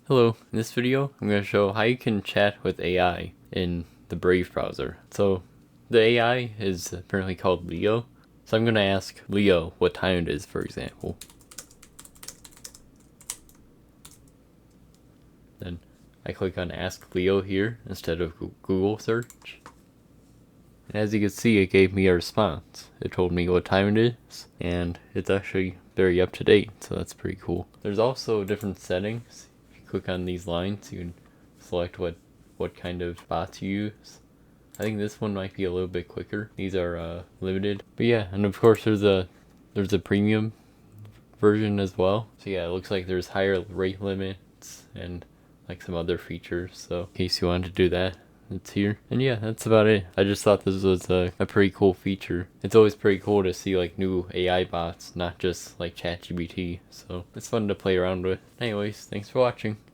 Hello, in this video I'm going to show how you can chat with AI in the Brave browser. So the AI is apparently called Leo. So I'm going to ask Leo what time it is, for example. Then I click on Ask Leo here instead of Google search. And as you can see, it gave me a response. It told me what time it is, and it's actually very up to date, so that's pretty cool. There's also different settings. If you click on these lines, you can select what kind of bots you use. I think this one might be a little bit quicker. These are limited. But yeah, and of course there's a premium version as well. So yeah, it looks like there's higher rate limits and like some other features. So in case you wanted to do that, it's here. And yeah, that's about it. I just thought this was a pretty cool feature. It's always pretty cool to see like new AI bots, not just like ChatGPT. So it's fun to play around with. Anyways, thanks for watching.